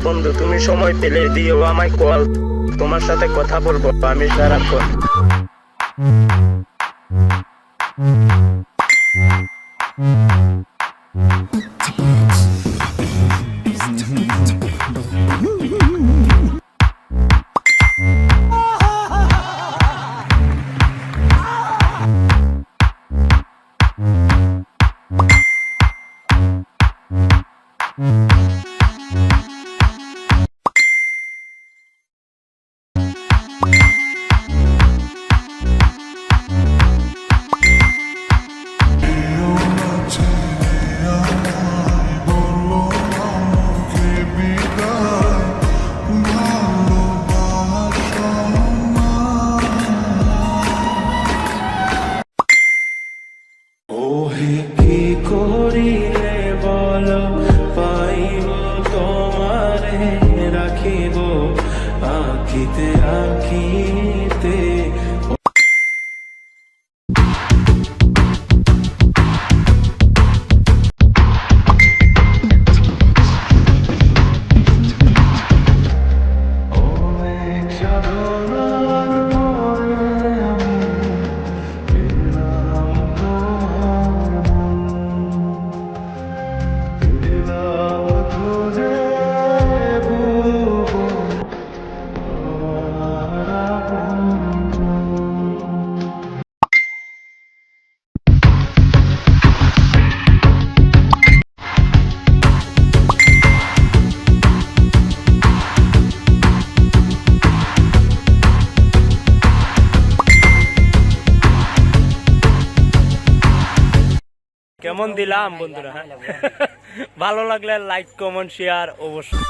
বন্ধু, তুমি সময় পেলে দিও আমায় কল, তোমার সাথে কথা বলবো আমি সারাক্ষণ। কি করিলে বল পাইব তোমারে রাখিব আখিতে আখিতে। কেমন দিলাম বন্ধুরা? ভালো লাগলে লাইক কমেন্ট শেয়ার অবশ্যই।